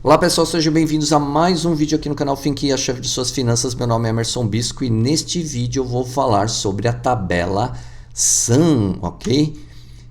Olá pessoal, sejam bem-vindos a mais um vídeo aqui no canal Finque, a chave de suas finanças. Meu nome é Emerson Bisco e neste vídeo eu vou falar sobre a tabela SAM, ok?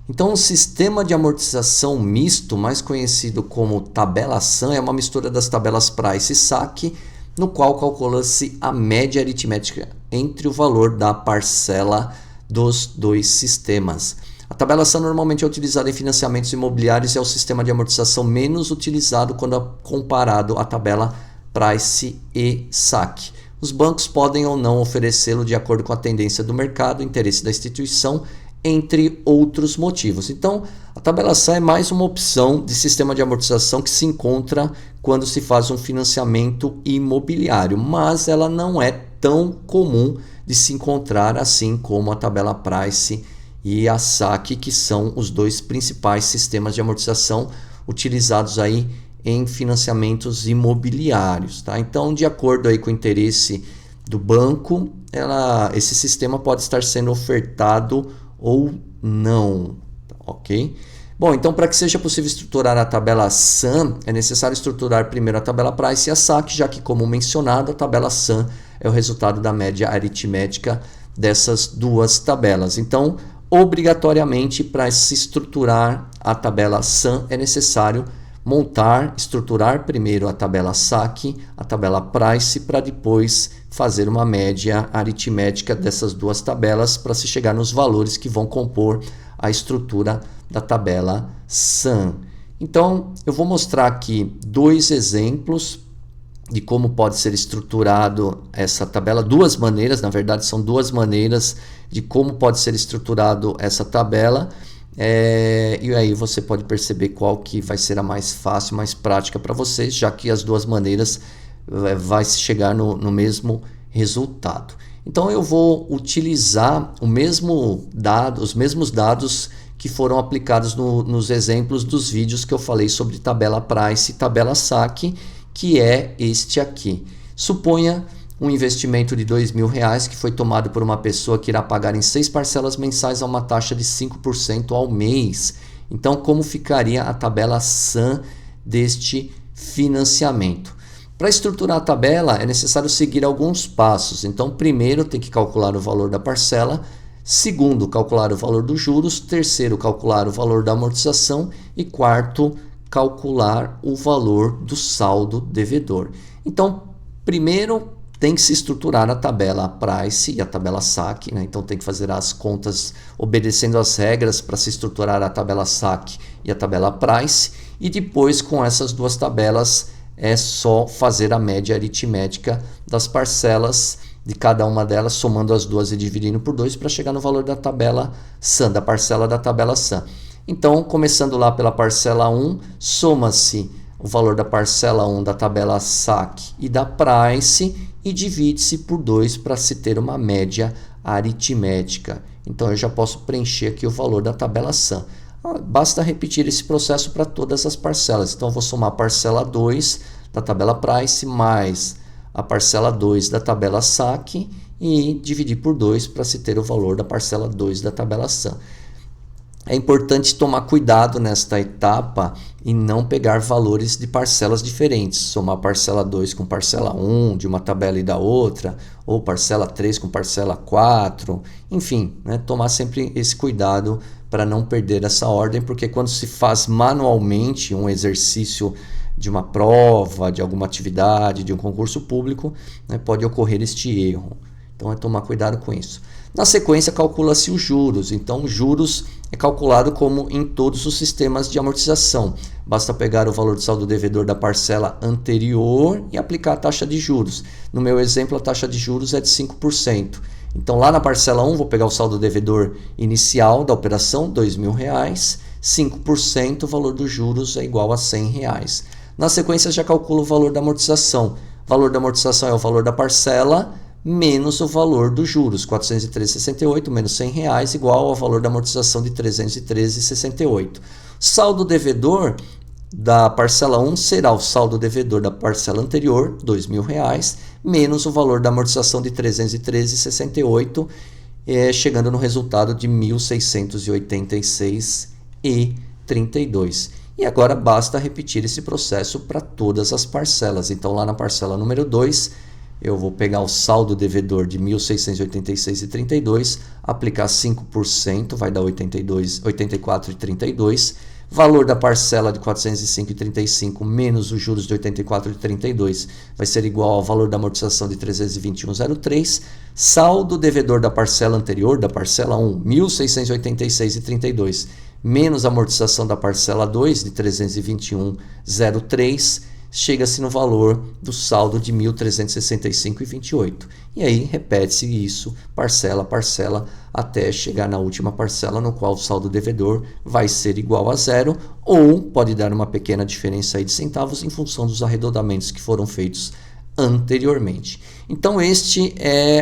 Então o sistema de amortização misto, mais conhecido como tabela SAM, é uma mistura das tabelas Price e SAC, no qual calcula-se a média aritmética entre o valor da parcela dos dois sistemas. A tabela SAM normalmente é utilizada em financiamentos imobiliários e é o sistema de amortização menos utilizado quando comparado à tabela Price e SAC. Os bancos podem ou não oferecê-lo de acordo com a tendência do mercado, interesse da instituição, entre outros motivos. Então, a tabela SAM é mais uma opção de sistema de amortização que se encontra quando se faz um financiamento imobiliário, mas ela não é tão comum de se encontrar assim como a tabela Price e a SAC, que são os dois principais sistemas de amortização utilizados aí em financiamentos imobiliários, tá? Então, de acordo aí com o interesse do banco, esse sistema pode estar sendo ofertado ou não, ok? Bom, então para que seja possível estruturar a tabela SAM, é necessário estruturar primeiro a tabela Price e a SAC, já que, como mencionado, a tabela SAM é o resultado da média aritmética dessas duas tabelas. Então, obrigatoriamente, para se estruturar a tabela SAM, é necessário estruturar primeiro a tabela SAC, a tabela Price, para depois fazer uma média aritmética dessas duas tabelas para se chegar nos valores que vão compor a estrutura da tabela SAM. Então, eu vou mostrar aqui dois exemplos de como pode ser estruturado essa tabela, duas maneiras, na verdade são duas maneiras de como pode ser estruturado essa tabela, e aí você pode perceber qual que vai ser a mais fácil, mais prática para vocês, já que as duas maneiras vai chegar no mesmo resultado. Então eu vou utilizar os mesmos dados que foram aplicados nos exemplos dos vídeos que eu falei sobre tabela Price e tabela SAC, que é este aqui. Suponha um investimento de R$2.000 que foi tomado por uma pessoa que irá pagar em 6 parcelas mensais a uma taxa de 5% ao mês. Então, como ficaria a tabela SAM deste financiamento? Para estruturar a tabela, é necessário seguir alguns passos. Então, primeiro, tem que calcular o valor da parcela. Segundo, calcular o valor dos juros. Terceiro, calcular o valor da amortização. E quarto, calcular o valor do saldo devedor. Então, primeiro tem que se estruturar a tabela Price e a tabela SAC, né? Então tem que fazer as contas obedecendo as regras para se estruturar a tabela SAC e a tabela Price, e depois com essas duas tabelas é só fazer a média aritmética das parcelas de cada uma delas, somando as duas e dividindo por 2 para chegar no valor da tabela SAM, da parcela da tabela SAM. Então, começando lá pela parcela 1, soma-se o valor da parcela 1 da tabela SAC e da Price e divide-se por 2 para se ter uma média aritmética. Então, eu já posso preencher aqui o valor da tabela SAM. Basta repetir esse processo para todas as parcelas. Então, eu vou somar a parcela 2 da tabela Price mais a parcela 2 da tabela SAC e dividir por 2 para se ter o valor da parcela 2 da tabela SAM. É importante tomar cuidado nesta etapa e não pegar valores de parcelas diferentes, somar parcela 2 com parcela 1 de uma tabela e da outra, ou parcela 3 com parcela 4, enfim, né? Tomar sempre esse cuidado para não perder essa ordem, porque quando se faz manualmente um exercício de uma prova, de alguma atividade, de um concurso público, né, pode ocorrer este erro. Então é tomar cuidado com isso. Na sequência, calcula-se os juros. Então, os juros é calculado como em todos os sistemas de amortização. Basta pegar o valor do saldo devedor da parcela anterior e aplicar a taxa de juros. No meu exemplo, a taxa de juros é de 5%. Então, lá na parcela 1, vou pegar o saldo devedor inicial da operação, R$2.000, 5%, o valor dos juros é igual a R$100. Na sequência, já calculo o valor da amortização. O valor da amortização é o valor da parcela menos o valor dos juros, 413,68 menos R$100 igual ao valor da amortização de 313,68. Saldo devedor da parcela 1 será o saldo devedor da parcela anterior, R$2.000, menos o valor da amortização de 313,68, chegando no resultado de R$1.686,32. E agora basta repetir esse processo para todas as parcelas. Então lá na parcela número 2, eu vou pegar o saldo devedor de R$ 1.686,32, aplicar 5%, vai dar 84,32. Valor da parcela de R$ 405,35 menos os juros de 84,32 vai ser igual ao valor da amortização de R$ 321,03. Saldo devedor da parcela anterior, da parcela 1, R$ 1.686,32, menos a amortização da parcela 2 de R$ 321,03, chega-se no valor do saldo de R$ 1.365,28. E aí repete-se isso, parcela a parcela, até chegar na última parcela, no qual o saldo devedor vai ser igual a zero, ou pode dar uma pequena diferença aí de centavos em função dos arredondamentos que foram feitos anteriormente. Então esta é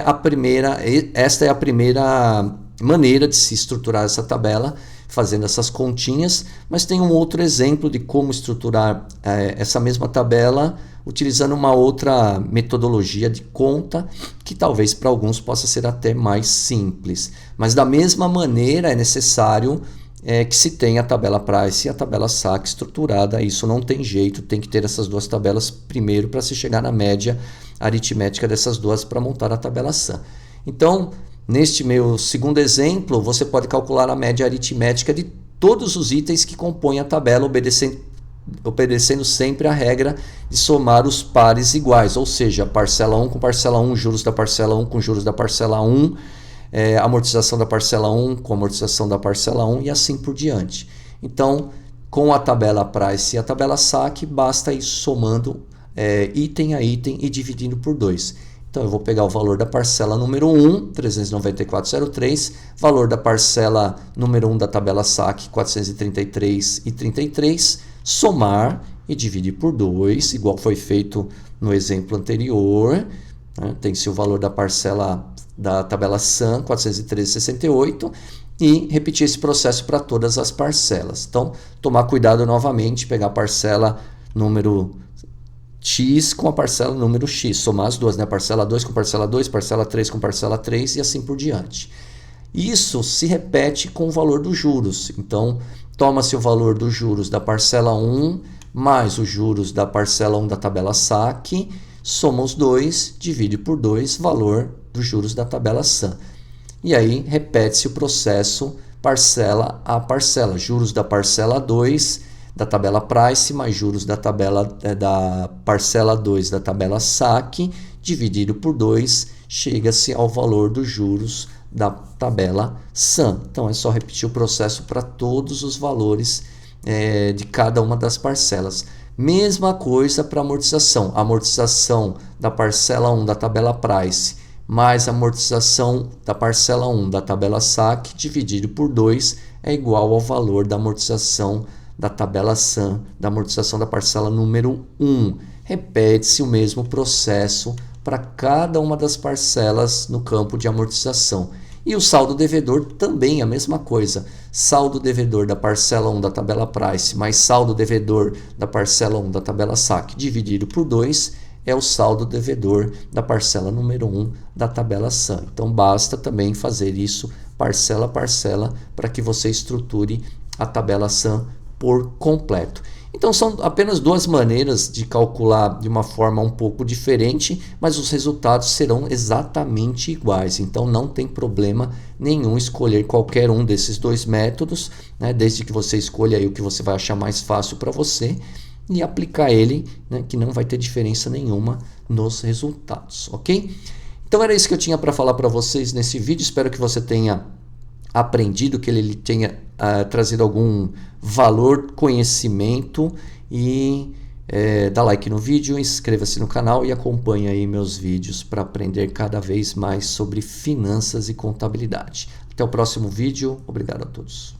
a primeira maneira de se estruturar essa tabela, fazendo essas continhas, mas tem um outro exemplo de como estruturar essa mesma tabela utilizando uma outra metodologia de conta que talvez para alguns possa ser até mais simples. Mas da mesma maneira é necessário que se tenha a tabela price e a tabela SAC estruturada. Isso não tem jeito, tem que ter essas duas tabelas primeiro para se chegar na média aritmética dessas duas para montar a tabela SAM. Então, neste meu segundo exemplo, você pode calcular a média aritmética de todos os itens que compõem a tabela, obedecendo sempre a regra de somar os pares iguais, ou seja, parcela 1 com parcela 1, juros da parcela 1 com juros da parcela 1, amortização da parcela 1 com amortização da parcela 1 e assim por diante. Então, com a tabela price e a tabela SAC, basta ir somando item a item e dividindo por 2. Então, eu vou pegar o valor da parcela número 1, 394,03, valor da parcela número 1 da tabela SAC, 433,33, somar e dividir por 2, igual foi feito no exemplo anterior. Tem-se o valor da parcela da tabela SAM, 413,68, e repetir esse processo para todas as parcelas. Então, tomar cuidado novamente, pegar a parcela número X com a parcela número X, somar as duas, né? Parcela 2 com parcela 2, parcela 3 com parcela 3 e assim por diante. Isso se repete com o valor dos juros. Então, toma-se o valor dos juros da parcela 1 mais os juros da parcela 1 da tabela SAC, soma os dois, divide por 2, valor dos juros da tabela SAM. E aí, repete-se o processo parcela a parcela, juros da parcela 2 da tabela price mais juros da parcela 2 da tabela SAC, dividido por 2, chega-se ao valor dos juros da tabela SAM. Então é só repetir o processo para todos os valores de cada uma das parcelas. Mesma coisa para amortização. A amortização da parcela 1 da tabela price mais a amortização da parcela 1 da tabela SAC, dividido por 2, é igual ao valor da amortização da tabela SAM, da amortização da parcela número 1. Repete-se o mesmo processo para cada uma das parcelas no campo de amortização. E o saldo devedor também é a mesma coisa. Saldo devedor da parcela 1 da tabela price mais saldo devedor da parcela 1 da tabela SAC dividido por 2 é o saldo devedor da parcela número 1 da tabela SAM. Então basta também fazer isso parcela a parcela para que você estruture a tabela SAM por completo. Então são apenas duas maneiras de calcular de uma forma um pouco diferente, mas os resultados serão exatamente iguais. Então não tem problema nenhum escolher qualquer um desses dois métodos, né, desde que você escolha aí o que você vai achar mais fácil para você e aplicar ele, né, que não vai ter diferença nenhuma nos resultados, ok? Então era isso que eu tinha para falar para vocês nesse vídeo. Espero que você tenha aprendido, que ele tenha trazido algum valor, conhecimento, e dá like no vídeo, inscreva-se no canal e acompanhe aí meus vídeos para aprender cada vez mais sobre finanças e contabilidade. Até o próximo vídeo, obrigado a todos.